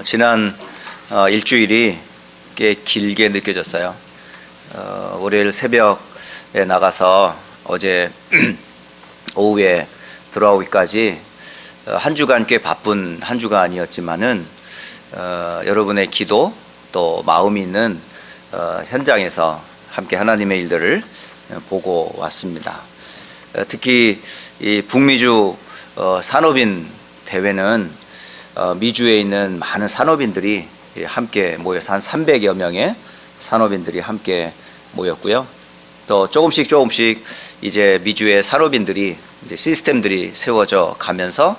지난 일주일이 꽤 길게 느껴졌어요. 월요일 새벽에 나가서 어제 오후에 돌아오기까지 한 주간 꽤 바쁜 한 주간이었지만은 여러분의 기도 또 마음이 있는 현장에서 함께 하나님의 일들을 보고 왔습니다. 특히 이 북미주 산업인 대회는 미주에 있는 많은 산업인들이 함께 모여서 한 300여 명의 산업인들이 함께 모였고요. 또 조금씩 이제 미주의 산업인들이 이제 시스템들이 세워져 가면서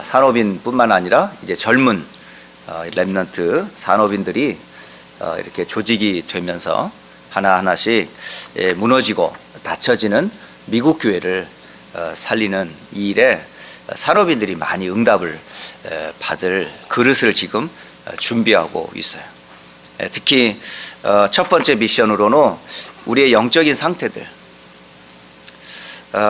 산업인뿐만 아니라 이제 젊은 렘넌트 산업인들이 이렇게 조직이 되면서 하나하나씩 무너지고 닫혀지는 미국 교회를 살리는 이 일에 산업인들이 많이 응답을 받을 그릇을 지금 준비하고 있어요. 특히 첫 번째 미션으로는 우리의 영적인 상태들,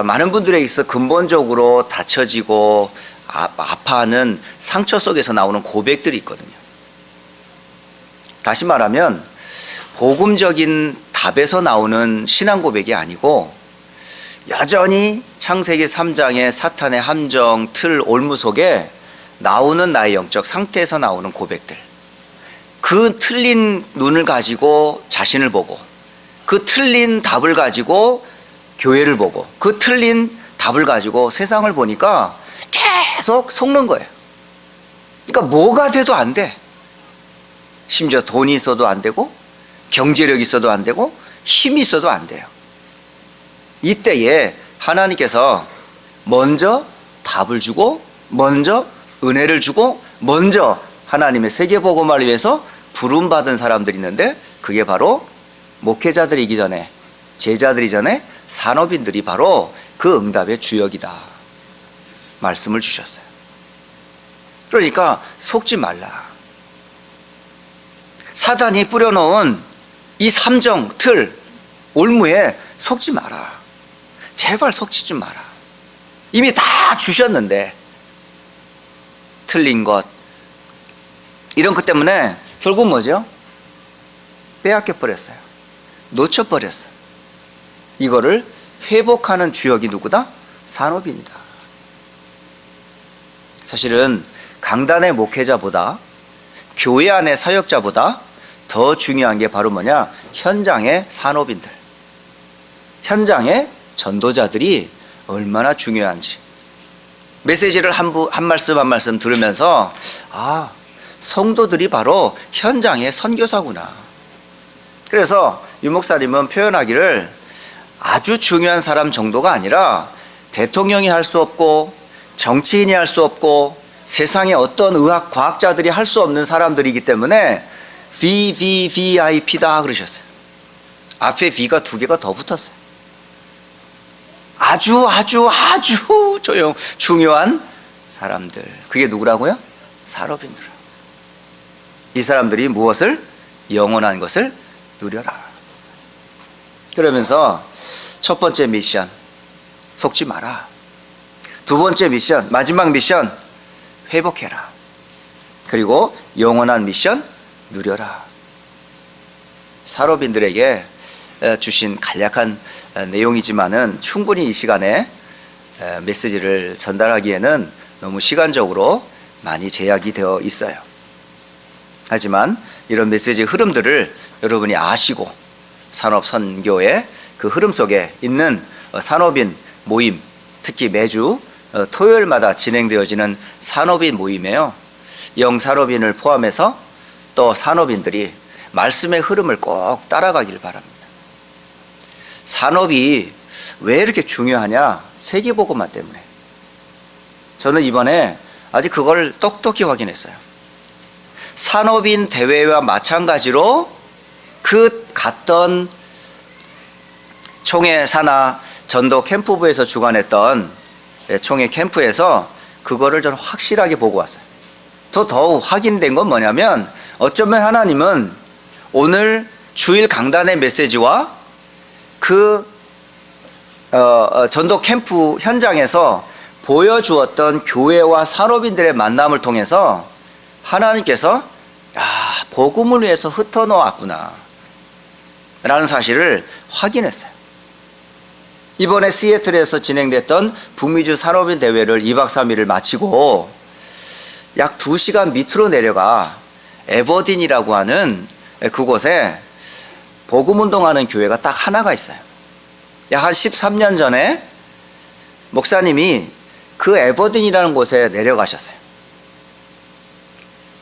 많은 분들에 있어 근본적으로 닫혀지고 아파하는 상처 속에서 나오는 고백들이 있거든요. 다시 말하면 복음적인 답에서 나오는 신앙 고백이 아니고 여전히 창세기 3장의 사탄의 함정, 틀, 올무 속에 나오는 나의 영적 상태에서 나오는 고백들, 그 틀린 눈을 가지고 자신을 보고, 그 틀린 답을 가지고 교회를 보고, 그 틀린 답을 가지고 세상을 보니까 계속 속는 거예요. 그러니까 뭐가 돼도 안 돼. 심지어 돈이 있어도 안 되고, 경제력이 있어도 안 되고, 힘이 있어도 안 돼요. 이때에 하나님께서 먼저 답을 주고, 먼저 은혜를 주고, 먼저 하나님의 세계복음을 위해서 부름받은 사람들이 있는데, 그게 바로 목회자들이기 전에, 제자들이 전에 산업인들이 바로 그 응답의 주역이다 말씀을 주셨어요. 그러니까 속지 말라. 사단이 뿌려놓은 이 삼정, 틀, 올무에 속지 마라. 제발 속지 좀 마라. 이미 다 주셨는데 틀린 것, 이런 것 때문에 결국 뭐죠? 빼앗겨 버렸어요. 놓쳐버렸어요. 이거를 회복하는 주역이 누구다? 산업인이다. 사실은 강단의 목회자보다, 교회 안의 사역자보다 더 중요한 게 바로 뭐냐? 현장의 산업인들, 현장의 전도자들이 얼마나 중요한지. 메시지를 한 말씀 들으면서 성도들이 바로 현장의 선교사구나. 그래서 유 목사님은 표현하기를 아주 중요한 사람 정도가 아니라 대통령이 할 수 없고 정치인이 할 수 없고 세상의 어떤 의학 과학자들이 할 수 없는 사람들이기 때문에 VVVIP다 그러셨어요. 앞에 V가 2개가 더 붙었어요. 아주 중요한 사람들. 그게 누구라고요? 산업인들. 이 사람들이 무엇을? 영원한 것을 누려라. 그러면서 첫 번째 미션, 속지 마라. 두 번째 미션, 마지막 미션, 회복해라. 그리고 영원한 미션, 누려라. 산업인들에게 주신 간략한 내용이지만은 충분히 이 시간에 메시지를 전달하기에는 너무 시간적으로 많이 제약이 되어 있어요. 하지만 이런 메시지의 흐름들을 여러분이 아시고 산업 선교의 그 흐름 속에 있는 산업인 모임, 특히 매주 토요일마다 진행되어지는 산업인 모임에요, 영산업인을 포함해서 또 산업인들이 말씀의 흐름을 꼭 따라가길 바랍니다. 산업이 왜 이렇게 중요하냐? 세계복음화 때문에. 저는 이번에 아직 그걸 똑똑히 확인했어요. 산업인 대회와 마찬가지로 그 갔던 총회 산하 전도 캠프부에서 주관했던 총회 캠프에서 그거를 저는 확실하게 보고 왔어요. 더욱 확인된 건 뭐냐면, 어쩌면 하나님은 오늘 주일 강단의 메시지와 그 전도 캠프 현장에서 보여주었던 교회와 산업인들의 만남을 통해서 하나님께서 복음을 위해서 흩어놓았구나 라는 사실을 확인했어요. 이번에 시애틀에서 진행됐던 북미주 산업인 대회를 2박 3일을 마치고 약 2시간 밑으로 내려가 에버딘이라고 하는 그곳에 복음운동하는 교회가 딱 하나가 있어요. 약 한 13년 전에 목사님이 그 에버딘이라는 곳에 내려가셨어요.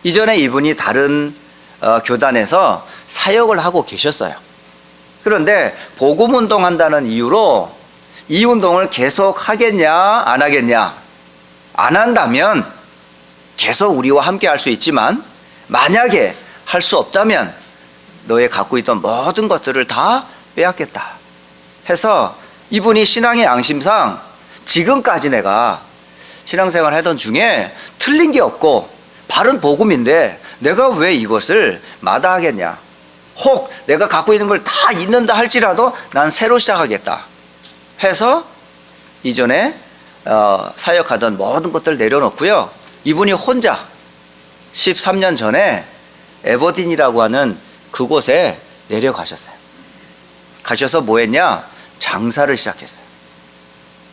이전에 이분이 다른 교단에서 사역을 하고 계셨어요. 그런데 복음운동한다는 이유로 이 운동을 계속 하겠냐 안 하겠냐, 안 한다면 계속 우리와 함께 할 수 있지만 만약에 할 수 없다면 너의 갖고 있던 모든 것들을 다 빼앗겠다 해서 이분이 신앙의 양심상 지금까지 내가 신앙생활 하던 중에 틀린 게 없고 바른 복음인데 내가 왜 이것을 마다하겠냐, 혹 내가 갖고 있는 걸 다 잊는다 할지라도 난 새로 시작하겠다 해서 이전에 사역하던 모든 것들을 내려놓고요, 이분이 혼자 13년 전에 에버딘이라고 하는 그곳에 내려가셨어요. 가셔서 뭐 했냐? 장사를 시작했어요.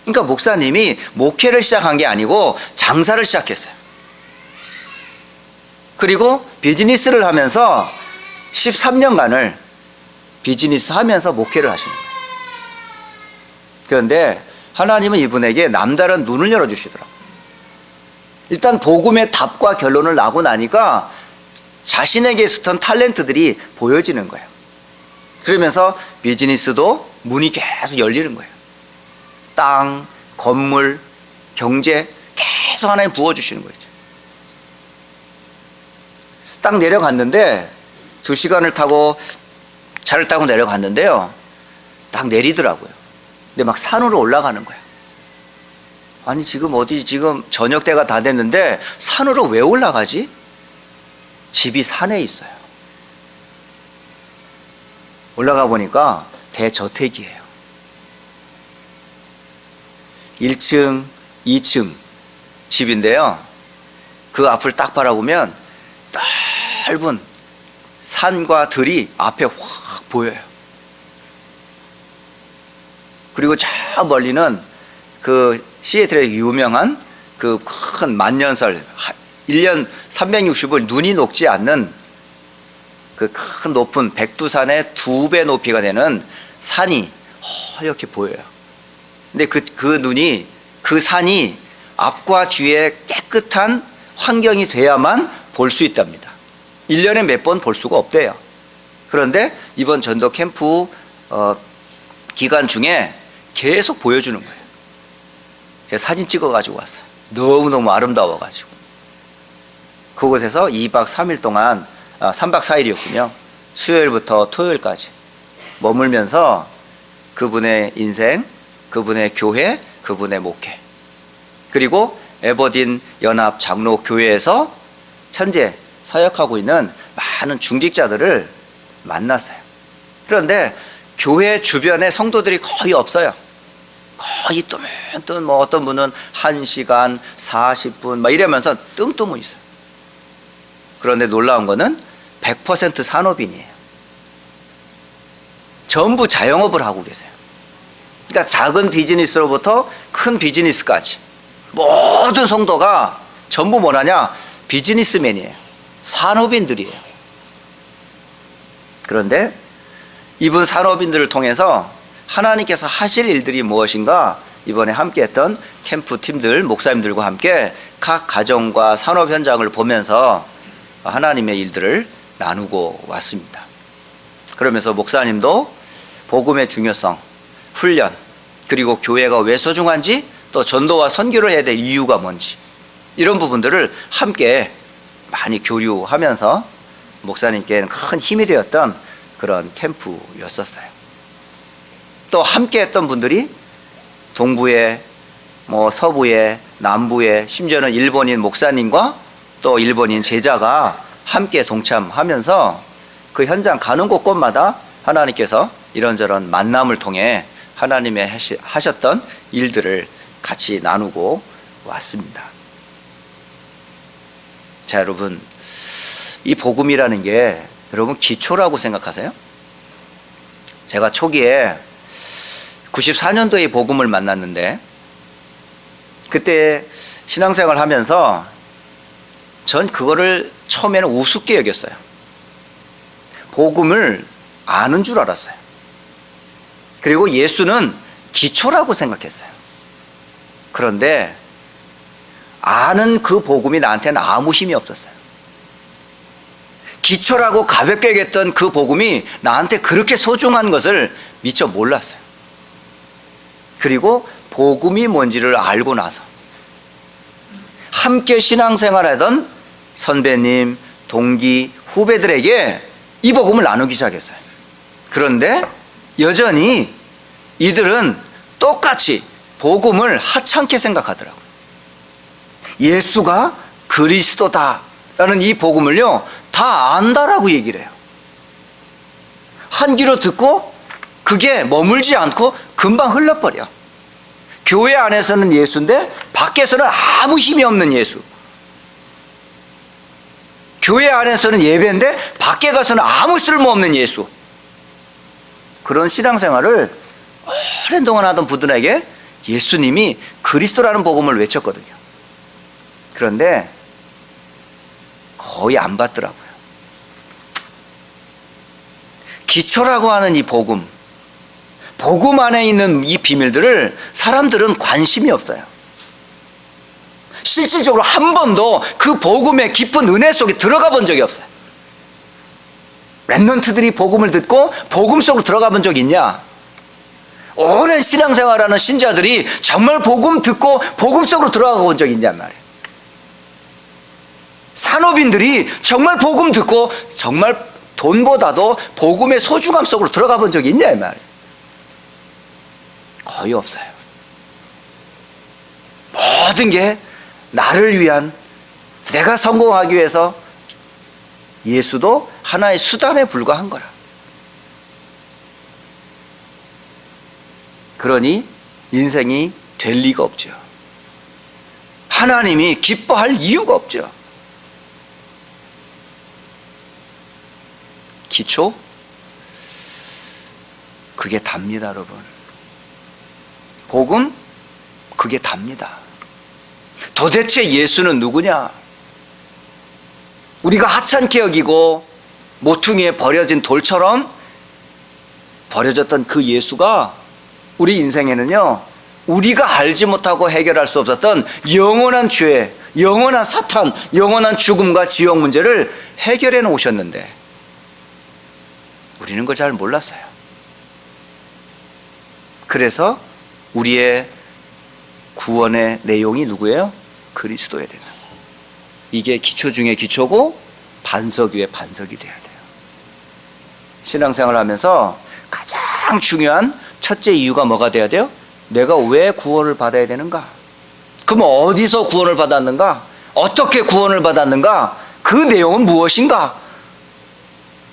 그러니까 목사님이 목회를 시작한 게 아니고 장사를 시작했어요. 그리고 비즈니스를 하면서 13년간을 비즈니스 하면서 목회를 하시는 거예요. 그런데 하나님은 이분에게 남다른 눈을 열어주시더라고요. 일단 복음의 답과 결론을 나고 나니까 자신에게 있었던 탤런트들이 보여지는 거예요. 그러면서 비즈니스도 문이 계속 열리는 거예요. 땅, 건물, 경제 계속 하나님 부어주시는 거죠. 딱 내려갔는데 2시간을 타고 차를 타고 내려갔는데요, 딱 내리더라고요. 근데 막 산으로 올라가는 거예요. 아니 지금 저녁 때가 다 됐는데 산으로 왜 올라가지? 집이 산에 있어요. 올라가 보니까 대저택이에요. 1층, 2층 집인데요, 그 앞을 딱 바라보면 넓은 산과 들이 앞에 확 보여요. 그리고 저 멀리는 그 시애틀의 유명한 그 큰 만년설, 1년 360일 눈이 녹지 않는 그 큰 높은 백두산의 2배 높이가 되는 산이 허옇게 보여요. 근데 그 산이 앞과 뒤에 깨끗한 환경이 돼야만 볼 수 있답니다. 1년에 몇 번 볼 수가 없대요. 그런데 이번 전도 캠프 기간 중에 계속 보여주는 거예요. 제가 사진 찍어가지고 왔어요. 너무너무 아름다워가지고. 그곳에서 2박 3일 동안 3박 4일이었군요. 수요일부터 토요일까지 머물면서 그분의 인생, 그분의 교회, 그분의 목회, 그리고 에버딘 연합 장로교회에서 현재 사역하고 있는 많은 중직자들을 만났어요. 그런데 교회 주변에 성도들이 거의 없어요. 거의 뜨문 뭐 어떤 분은 1시간 40분 막 이러면서 뜸뜨문 있어요. 그런데 놀라운 거는 100% 산업인이에요. 전부 자영업을 하고 계세요. 그러니까 작은 비즈니스로부터 큰 비즈니스까지 모든 성도가 전부 뭐냐냐? 비즈니스맨이에요. 산업인들이에요. 그런데 이분 산업인들을 통해서 하나님께서 하실 일들이 무엇인가, 이번에 함께했던 캠프 팀들, 목사님들과 함께 각 가정과 산업 현장을 보면서 하나님의 일들을 나누고 왔습니다. 그러면서 목사님도 복음의 중요성, 훈련, 그리고 교회가 왜 소중한지, 또 전도와 선교를 해야 될 이유가 뭔지, 이런 부분들을 함께 많이 교류하면서 목사님께는 큰 힘이 되었던 그런 캠프였었어요. 또 함께 했던 분들이 동부에, 서부에, 남부에, 심지어는 일본인 목사님과 또 일본인 제자가 함께 동참하면서 그 현장 가는 곳곳마다 하나님께서 이런저런 만남을 통해 하나님의 하셨던 일들을 같이 나누고 왔습니다. 자, 여러분, 이 복음이라는 게 여러분 기초라고 생각하세요? 제가 초기에 94년도에 복음을 만났는데 그때 신앙생활 하면서 전 그거를 처음에는 우습게 여겼어요. 복음을 아는 줄 알았어요. 그리고 예수는 기초라고 생각했어요. 그런데 아는 그 복음이 나한테는 아무 힘이 없었어요. 기초라고 가볍게 여겼던 그 복음이 나한테 그렇게 소중한 것을 미처 몰랐어요. 그리고 복음이 뭔지를 알고 나서 함께 신앙생활하던 선배님, 동기, 후배들에게 이 복음을 나누기 시작했어요. 그런데 여전히 이들은 똑같이 복음을 하찮게 생각하더라고요. 예수가 그리스도다라는 이 복음을요 다 안다라고 얘기를 해요. 한 귀로 듣고 그게 머물지 않고 금방 흘러버려. 교회 안에서는 예수인데 밖에서는 아무 힘이 없는 예수. 교회 안에서는 예배인데 밖에 가서는 아무 쓸모없는 예수. 그런 신앙생활을 오랜 동안 하던 분들에게 예수님이 그리스도라는 복음을 외쳤거든요. 그런데 거의 안 받더라고요. 기초라고 하는 이 복음 안에 있는 이 비밀들을 사람들은 관심이 없어요. 실질적으로 한 번도 그 복음의 깊은 은혜 속에 들어가 본 적이 없어요. 랩런트들이 복음을 듣고 복음 속으로 들어가 본 적이 있냐? 오랜 신앙생활하는 신자들이 정말 복음 듣고 복음 속으로 들어가 본 적이 있냔 말이에요. 산업인들이 정말 복음 듣고 정말 돈보다도 복음의 소중함 속으로 들어가 본 적이 있냐 이 말이에요. 거의 없어요. 모든 게 나를 위한, 내가 성공하기 위해서 예수도 하나의 수단에 불과한 거라. 그러니 인생이 될 리가 없죠. 하나님이 기뻐할 이유가 없죠. 기초? 그게 답니다, 여러분. 복음? 그게 답니다. 도대체 예수는 누구냐? 우리가 하찮게 여기고 모퉁이에 버려진 돌처럼 버려졌던 그 예수가 우리 인생에는요, 우리가 알지 못하고 해결할 수 없었던 영원한 죄, 영원한 사탄, 영원한 죽음과 지옥 문제를 해결해 놓으셨는데 우리는 그걸 잘 몰랐어요. 그래서 우리의 구원의 내용이 누구예요? 그리스도에 되는. 이게 기초 중에 기초고 반석 위에 반석이 돼야 돼요. 신앙생활을 하면서 가장 중요한 첫째 이유가 뭐가 돼야 돼요? 내가 왜 구원을 받아야 되는가? 그럼 어디서 구원을 받았는가? 어떻게 구원을 받았는가? 그 내용은 무엇인가?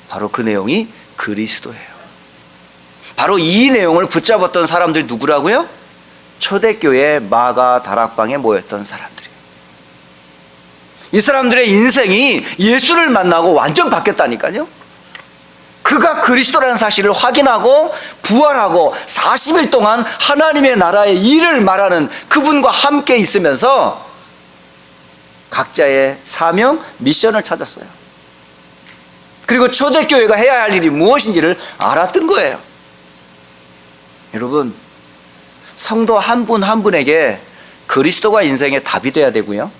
바로 그 내용이 그리스도예요. 바로 이 내용을 붙잡았던 사람들이 누구라고요? 초대교회 마가 다락방에 모였던 사람들이에요. 이 사람들의 인생이 예수를 만나고 완전 바뀌었다니까요. 그가 그리스도라는 사실을 확인하고 부활하고 40일 동안 하나님의 나라의 일을 말하는 그분과 함께 있으면서 각자의 사명, 미션을 찾았어요. 그리고 초대교회가 해야 할 일이 무엇인지를 알았던 거예요. 여러분, 성도 한 분 한 분에게 그리스도가 인생의 답이 돼야 되고요,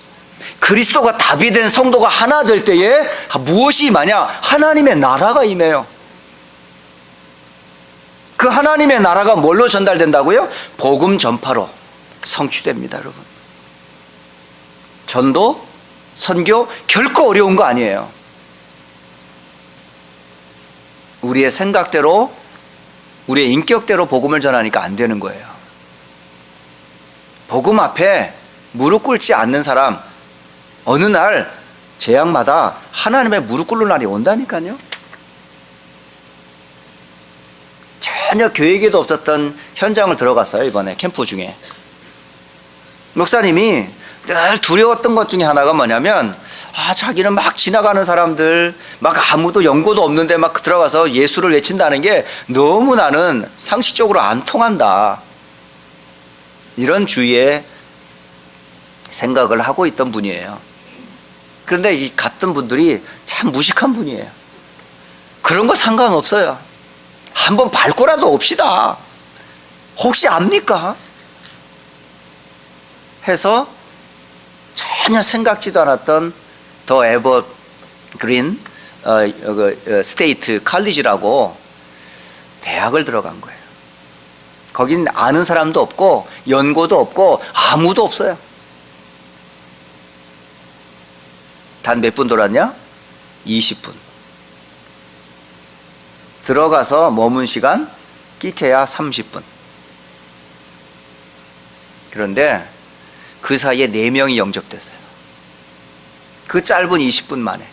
그리스도가 답이 된 성도가 하나 될 때에 무엇이 임하냐? 하나님의 나라가 임해요. 그 하나님의 나라가 뭘로 전달된다고요? 복음 전파로 성취됩니다, 여러분. 전도, 선교 결코 어려운 거 아니에요. 우리의 생각대로, 우리의 인격대로 복음을 전하니까 안 되는 거예요. 복음 앞에 무릎 꿇지 않는 사람, 어느 날 재앙마다 하나님의 무릎 꿇는 날이 온다니까요. 전혀 계획에도 없었던 현장을 들어갔어요. 이번에 캠프 중에 목사님이 늘 두려웠던 것 중에 하나가 뭐냐면, 자기는 막 지나가는 사람들, 막 아무도 연고도 없는데 막 들어가서 예수를 외친다는 게 너무 나는 상식적으로 안 통한다. 이런 주의의 생각을 하고 있던 분이에요. 그런데 이 같은 분들이 참 무식한 분이에요. 그런 거 상관없어요. 한번 밟고라도 옵시다. 혹시 압니까? 해서 전혀 생각지도 않았던 더 에버그린 스테이트 칼리지라고 대학을 들어간 거예요. 거긴 아는 사람도 없고 연고도 없고 아무도 없어요. 단 몇 분 돌았냐? 20분. 들어가서 머문 시간 끼케야 30분. 그런데 그 사이에 4명이 영접됐어요. 그 짧은 20분 만에.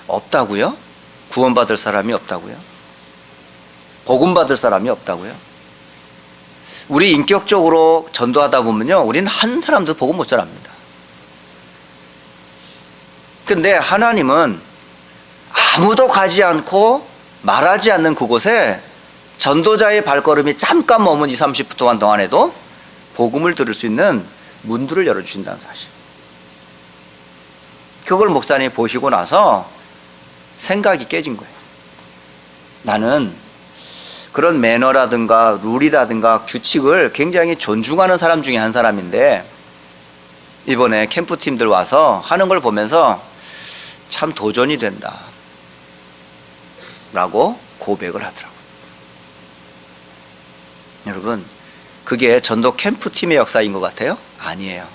없다고요? 구원받을 사람이 없다고요? 복음받을 사람이 없다고요? 우리 인격적으로 전도하다 보면요, 우리는 한 사람도 복음 못 전합니다. 근데 하나님은 아무도 가지 않고 말하지 않는 그곳에 전도자의 발걸음이 잠깐 머문 20, 30분 동안에도 복음을 들을 수 있는 문들을 열어주신다는 사실. 그걸 목사님이 보시고 나서 생각이 깨진 거예요. 나는 그런 매너라든가 룰이라든가 규칙을 굉장히 존중하는 사람 중에 한 사람인데 이번에 캠프팀들 와서 하는 걸 보면서 참 도전이 된다 라고 고백을 하더라고요. 여러분, 그게 전도 캠프팀의 역사인 것 같아요? 아니에요.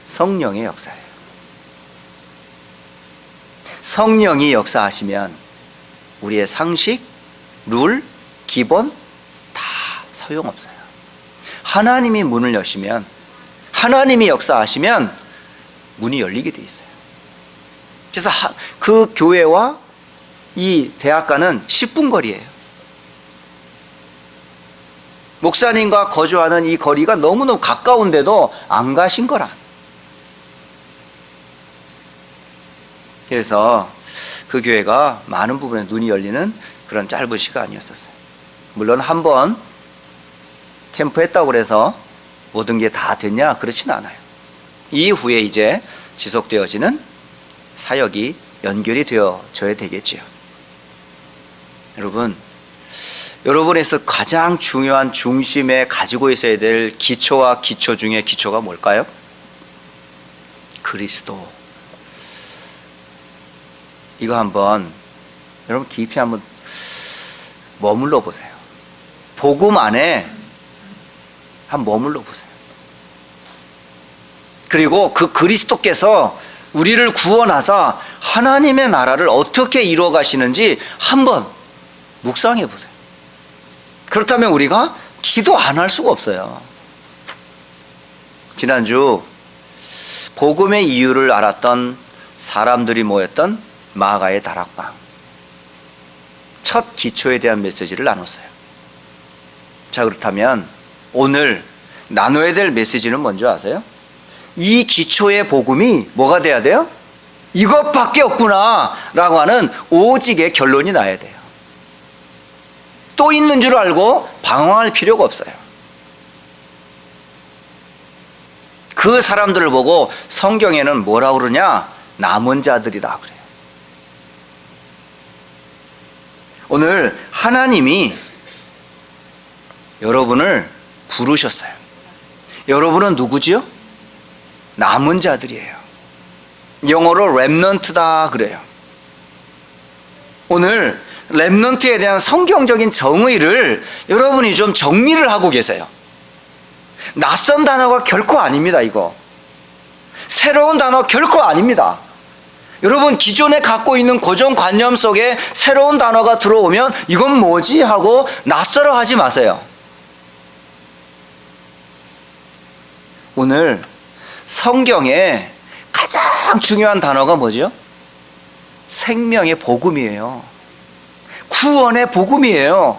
성령의 역사예요. 성령이 역사하시면 우리의 상식, 룰, 기본 다 소용없어요. 하나님이 문을 여시면, 하나님이 역사하시면 문이 열리게 돼 있어요. 그래서 그 교회와 이 대학가는 10분 거리예요. 목사님과 거주하는 이 거리가 너무너무 가까운데도 안 가신 거라. 그래서 그 교회가 많은 부분에 눈이 열리는 그런 짧은 시간이었었어요. 물론 한 번 캠프 했다고 해서 모든 게 다 됐냐? 그렇진 않아요. 이후에 이제 지속되어지는 사역이 연결이 되어져야 되겠지요. 여러분, 여러분에서 가장 중요한 중심에 가지고 있어야 될 기초와 기초 중에 기초가 뭘까요? 그리스도. 이거 한번 여러분 깊이 한번 머물러 보세요. 복음 안에 한번 머물러 보세요. 그리고 그 그리스도께서 우리를 구원하사 하나님의 나라를 어떻게 이루어 가시는지 한번 묵상해 보세요. 그렇다면 우리가 기도 안 할 수가 없어요. 지난주 복음의 이유를 알았던 사람들이 모였던 마가의 다락방, 첫 기초에 대한 메시지를 나눴어요. 자, 그렇다면 오늘 나눠야 될 메시지는 뭔지 아세요? 이 기초의 복음이 뭐가 돼야 돼요? 이것밖에 없구나 라고 하는 오직의 결론이 나야 돼요. 또 있는 줄 알고 방황할 필요가 없어요. 그 사람들을 보고 성경에는 뭐라고 그러냐? 남은 자들이라 그래요. 오늘 하나님이 여러분을 부르셨어요. 여러분은 누구지요? 남은 자들이에요. 영어로 렘넌트다 그래요. 오늘 렘넌트에 대한 성경적인 정의를 여러분이 좀 정리를 하고 계세요. 낯선 단어가 결코 아닙니다. 이거 새로운 단어 결코 아닙니다. 여러분 기존에 갖고 있는 고정관념 속에 새로운 단어가 들어오면 이건 뭐지? 하고 낯설어 하지 마세요. 오늘 성경에 가장 중요한 단어가 뭐죠? 생명의 복음이에요. 구원의 복음이에요.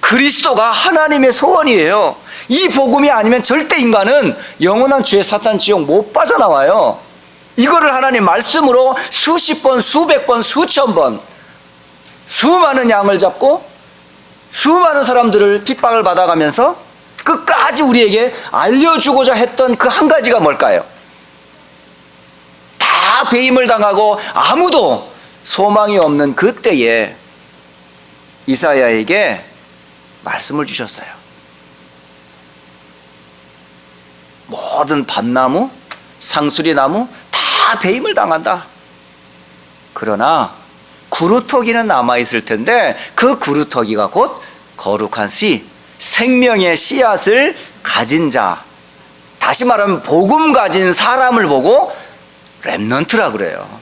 그리스도가 하나님의 소원이에요. 이 복음이 아니면 절대 인간은 영원한 죄, 사탄, 지옥 못 빠져나와요. 이거를 하나님 말씀으로 수십 번, 수백 번, 수천 번 수많은 양을 잡고 수많은 사람들을 핍박을 받아가면서 끝까지 우리에게 알려주고자 했던 그 한 가지가 뭘까요? 다 배임을 당하고 아무도 소망이 없는 그때에 이사야에게 말씀을 주셨어요. 모든 밤나무, 상수리나무 다 배임을 당한다. 그러나 구루터기는 남아있을 텐데 그 구루터기가 곧 거룩한 씨, 생명의 씨앗을 가진 자, 다시 말하면 복음 가진 사람을 보고 렘넌트라 그래요.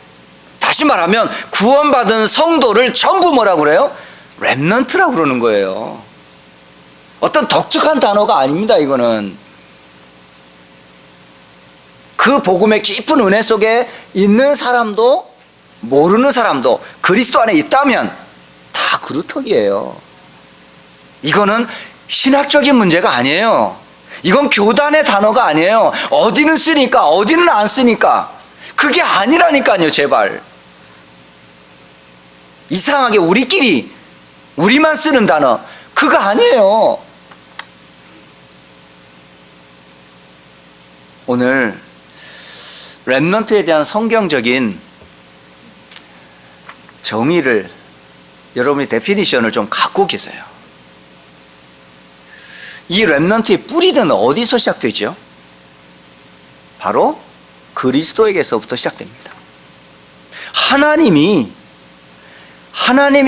다시 말하면 구원받은 성도를 전부 뭐라 그래요? 렘넌트라 그러는 거예요. 어떤 독특한 단어가 아닙니다. 이거는 그 복음의 깊은 은혜 속에 있는 사람도 모르는 사람도 그리스도 안에 있다면 다 그루터기예요. 이거는 신학적인 문제가 아니에요. 이건 교단의 단어가 아니에요. 어디는 쓰니까 어디는 안 쓰니까 그게 아니라니까요. 제발. 이상하게 우리끼리 우리만 쓰는 단어 그거 아니에요. 오늘 렘넌트에 대한 성경적인 정의를 여러분이 데피니션을 좀 갖고 계세요. 이 렘넌트의 뿌리는 어디서 시작되죠? 바로 그리스도에게서부터 시작됩니다. 하나님의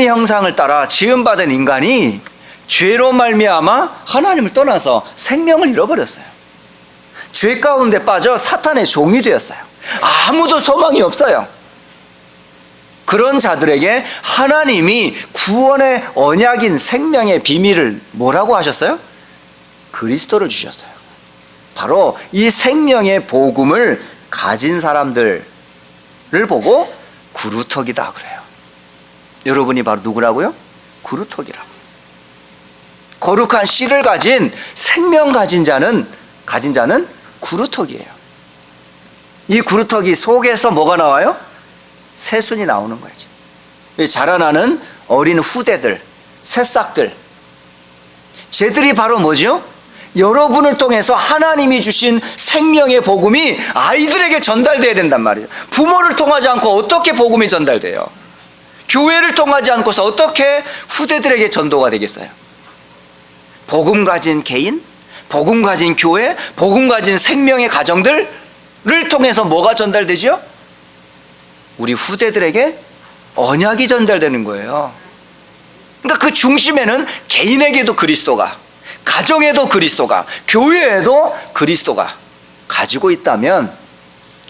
형상을 따라 지음받은 인간이 죄로 말미암아 하나님을 떠나서 생명을 잃어버렸어요. 죄 가운데 빠져 사탄의 종이 되었어요. 아무도 소망이 없어요. 그런 자들에게 하나님이 구원의 언약인 생명의 비밀을 뭐라고 하셨어요? 그리스도를 주셨어요. 바로 이 생명의 복음을 가진 사람들을 보고 구루터기다 그래요. 여러분이 바로 누구라고요? 구루터기라고. 거룩한 씨를 가진 생명 가진 자는 구루터기예요. 이 구루터기 속에서 뭐가 나와요? 새순이 나오는 거죠. 자라나는 어린 후대들, 새싹들, 쟤들이 바로 뭐죠? 여러분을 통해서 하나님이 주신 생명의 복음이 아이들에게 전달돼야 된단 말이에요. 부모를 통하지 않고 어떻게 복음이 전달돼요? 교회를 통하지 않고서 어떻게 후대들에게 전도가 되겠어요? 복음 가진 개인, 복음 가진 교회, 복음 가진 생명의 가정들을 통해서 뭐가 전달되죠? 우리 후대들에게 언약이 전달되는 거예요. 그러니까 그 중심에는 개인에게도 그리스도가, 가정에도 그리스도가, 교회에도 그리스도가 가지고 있다면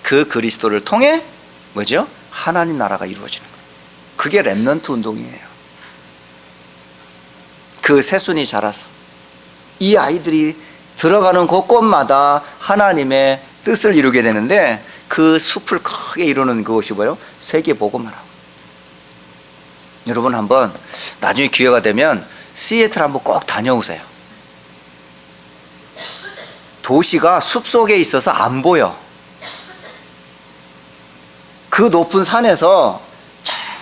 그 그리스도를 통해 뭐죠? 하나님 나라가 이루어지는 거예요. 그게 렘넌트 운동이에요. 그 새순이 자라서 이 아이들이 들어가는 곳곳마다 하나님의 뜻을 이루게 되는데 그 숲을 크게 이루는 그것이 뭐예요? 세계복음화라고. 여러분 한번 나중에 기회가 되면 시애틀 한번 꼭 다녀오세요. 도시가 숲속에 있어서 안 보여. 그 높은 산에서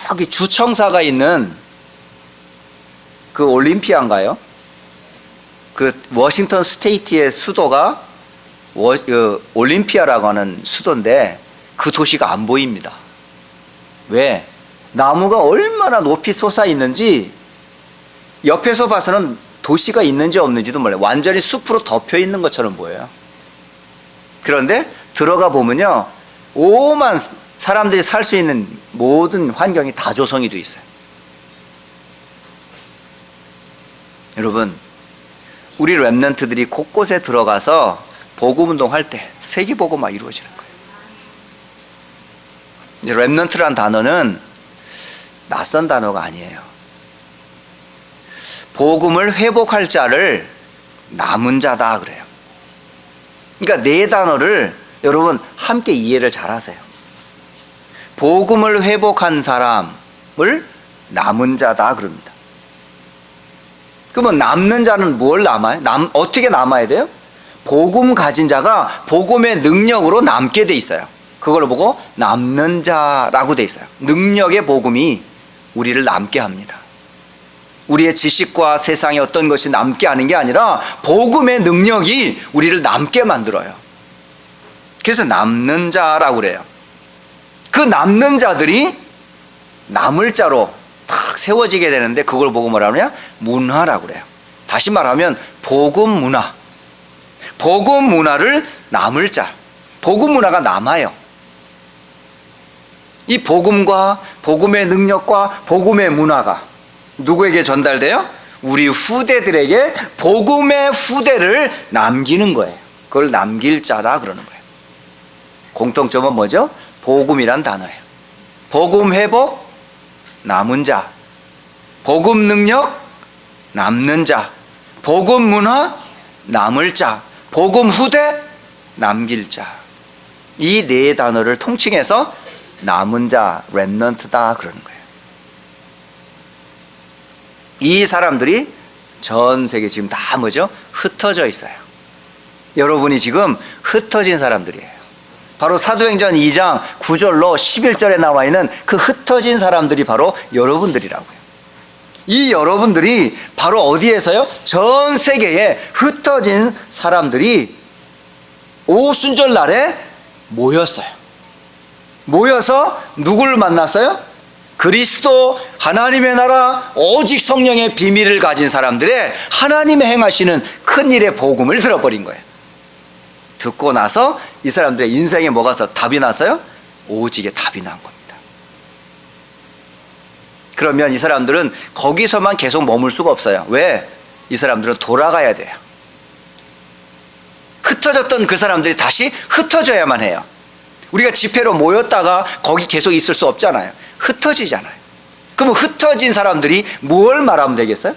저기 주청사가 있는 그 올림피아인가요? 그 워싱턴 스테이트의 수도가 올림피아라고 하는 수도인데 그 도시가 안 보입니다. 왜? 나무가 얼마나 높이 솟아 있는지 옆에서 봐서는 도시가 있는지 없는지도 몰라요. 완전히 숲으로 덮여 있는 것처럼 보여요. 그런데 들어가 보면요, 오만 사람들이 살 수 있는 모든 환경이 다 조성이 되어 있어요. 여러분, 우리 렘넌트들이 곳곳에 들어가서 복음운동 할 때 세계복음화 이루어지는 거예요. 렘넌트란 단어는 낯선 단어가 아니에요. 복음을 회복할 자를 남은 자다 그래요. 그러니까 네 단어를 여러분 함께 이해를 잘 하세요. 복음을 회복한 사람을 남은 자다 그럽니다. 그러면 남는 자는 뭘 남아요? 어떻게 남아야 돼요? 복음 가진 자가 복음의 능력으로 남게 돼 있어요. 그걸 보고 남는 자라고 돼 있어요. 능력의 복음이 우리를 남게 합니다. 우리의 지식과 세상의 어떤 것이 남게 하는 게 아니라 복음의 능력이 우리를 남게 만들어요. 그래서 남는 자라고 그래요. 그 남는 자들이 남을 자로 딱 세워지게 되는데 그걸 보고 뭐라 그러냐? 문화라고 그래요. 다시 말하면 복음 문화. 복음 문화를 남을 자. 복음 문화가 남아요. 이 복음과 복음의 능력과 복음의 문화가 누구에게 전달돼요? 우리 후대들에게 복음의 후대를 남기는 거예요. 그걸 남길 자라 그러는 거예요. 공통점은 뭐죠? 복음이란 단어예요. 복음 회복, 남은 자. 복음 능력, 남는 자. 복음 문화, 남을 자. 복음 후대, 남길 자. 이 네 단어를 통칭해서 남은 자, 렘넌트다 그러는 거예요. 이 사람들이 전 세계 지금 다 뭐죠? 흩어져 있어요. 여러분이 지금 흩어진 사람들이에요. 바로 사도행전 2장 9절로 11절에 나와 있는 그 흩어진 사람들이 바로 여러분들이라고요. 이 여러분들이 바로 어디에서요? 전 세계에 흩어진 사람들이 오순절 날에 모였어요. 모여서 누구를 만났어요? 그리스도, 하나님의 나라, 오직 성령의 비밀을 가진 사람들의 하나님의 행하시는 큰 일의 복음을 들어버린 거예요. 듣고 나서 이 사람들의 인생에 뭐가 답이 났어요? 오직의 답이 난 겁니다. 그러면 이 사람들은 거기서만 계속 머물 수가 없어요. 왜? 이 사람들은 돌아가야 돼요. 흩어졌던 그 사람들이 다시 흩어져야만 해요. 우리가 집회로 모였다가 거기 계속 있을 수 없잖아요. 흩어지잖아요. 그럼 흩어진 사람들이 뭘 말하면 되겠어요?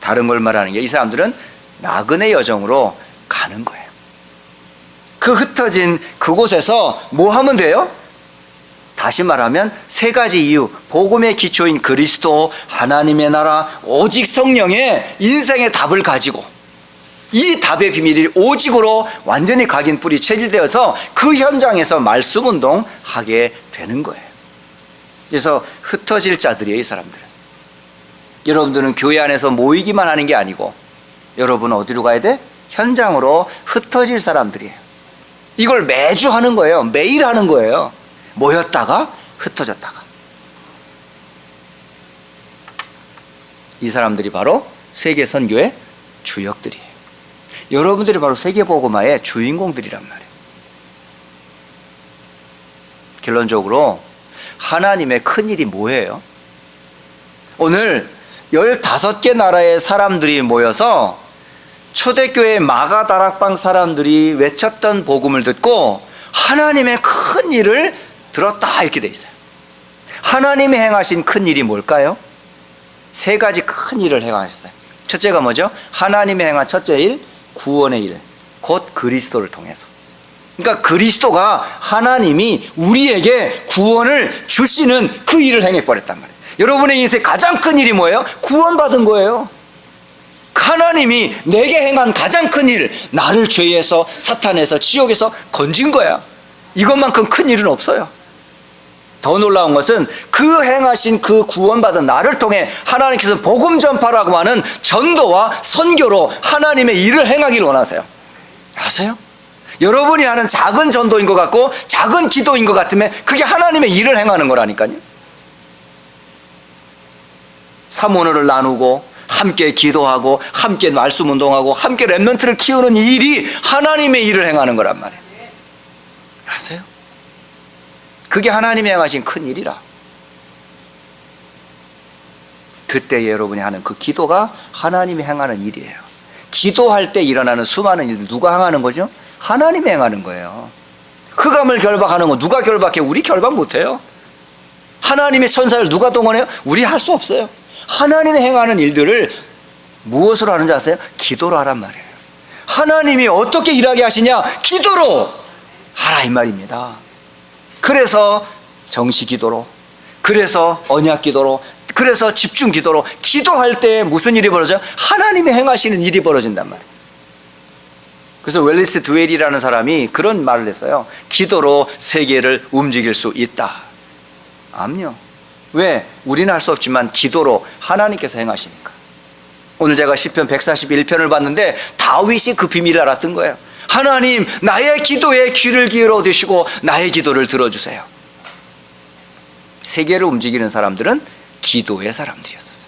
다른 걸 말하는 게 이 사람들은 나그네 여정으로 가는 거예요. 그 흩어진 그곳에서 뭐 하면 돼요? 다시 말하면 세 가지 이유. 복음의 기초인 그리스도, 하나님의 나라, 오직 성령의 인생의 답을 가지고 이 답의 비밀이 오직으로 완전히 각인 뿌리 체질되어서 그 현장에서 말씀 운동하게 되는 거예요. 그래서 흩어질 자들이에요, 이 사람들은. 여러분들은 교회 안에서 모이기만 하는 게 아니고 여러분은 어디로 가야 돼? 현장으로 흩어질 사람들이에요. 이걸 매주 하는 거예요. 매일 하는 거예요. 모였다가 흩어졌다가. 이 사람들이 바로 세계 선교의 주역들이에요. 여러분들이 바로 세계복음화의 주인공들이란 말이에요. 결론적으로 하나님의 큰일이 뭐예요? 오늘 15개 나라의 사람들이 모여서 초대교회 마가다락방 사람들이 외쳤던 복음을 듣고 하나님의 큰일을 들었다 이렇게 돼 있어요. 하나님이 행하신 큰일이 뭘까요? 세 가지 큰일을 행하셨어요. 첫째가 뭐죠? 하나님이 행한 첫째 일, 구원의 일, 곧 그리스도를 통해서. 그러니까 그리스도가 하나님이 우리에게 구원을 주시는 그 일을 행해버렸단 말이에요. 여러분의 인생의 가장 큰 일이 뭐예요? 구원받은 거예요. 하나님이 내게 행한 가장 큰 일, 나를 죄에서, 사탄에서, 지옥에서 건진 거야. 이것만큼 큰 일은 없어요. 더 놀라운 것은 그 행하신 그 구원받은 나를 통해 하나님께서 복음 전파라고 하는 전도와 선교로 하나님의 일을 행하기를 원하세요. 아세요? 여러분이 하는 작은 전도인 것 같고 작은 기도인 것 같으면 그게 하나님의 일을 행하는 거라니까요. 사모노를 나누고 함께 기도하고 함께 말씀 운동하고 함께 렘넌트를 키우는 이 일이 하나님의 일을 행하는 거란 말이에요. 아세요? 그게 하나님이 행하신 큰 일이라. 그때 여러분이 하는 그 기도가 하나님이 행하는 일이에요. 기도할 때 일어나는 수많은 일들 누가 행하는 거죠? 하나님이 행하는 거예요. 흑암을 결박하는 거 누가 결박해요? 우리 결박 못해요. 하나님의 천사를 누가 동원해요? 우리 할 수 없어요. 하나님이 행하는 일들을 무엇으로 하는지 아세요? 기도로 하란 말이에요. 하나님이 어떻게 일하게 하시냐? 기도로 하라 이 말입니다. 그래서 정시 기도로, 그래서 언약 기도로, 그래서 집중 기도로 기도할 때 무슨 일이 벌어져요? 하나님이 행하시는 일이 벌어진단 말이에요. 그래서 웰리스 두웰이라는 사람이 그런 말을 했어요. 기도로 세계를 움직일 수 있다. 암요. 왜? 우리는 할 수 없지만 기도로 하나님께서 행하시니까. 오늘 제가 시편 141편을 봤는데 다윗이 그 비밀을 알았던 거예요. 하나님, 나의 기도에 귀를 기울여 주시고 나의 기도를 들어주세요. 세계를 움직이는 사람들은 기도의 사람들이었어요.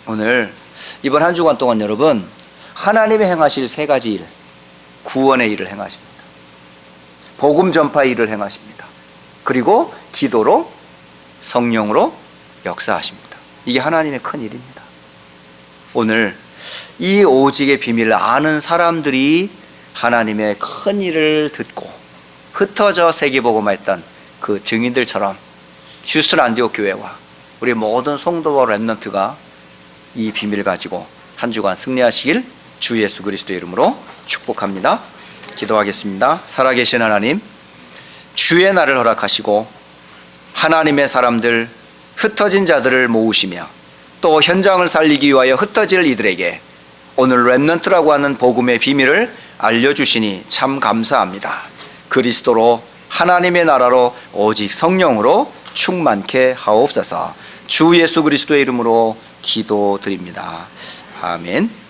오늘 이번 한 주간 동안 여러분, 하나님이 행하실 세 가지 일, 구원의 일을 행하십니다. 복음 전파 일을 행하십니다. 그리고 기도로, 성령으로 역사하십니다. 이게 하나님의 큰 일입니다. 오늘 이 오직의 비밀을 아는 사람들이 하나님의 큰 일을 듣고 흩어져 세계복음화했던 그 증인들처럼 휴스턴 안디옥 교회와 우리 모든 성도와 렘넌트가 이 비밀을 가지고 한 주간 승리하시길 주 예수 그리스도의 이름으로 축복합니다. 기도하겠습니다. 살아계신 하나님, 주의 날을 허락하시고 하나님의 사람들, 흩어진 자들을 모으시며 또 현장을 살리기 위하여 흩어질 이들에게 오늘 렘넌트라고 하는 복음의 비밀을 알려주시니 참 감사합니다. 그리스도로 하나님의 나라로 오직 성령으로 충만케 하옵소서. 주 예수 그리스도의 이름으로 기도드립니다. 아멘.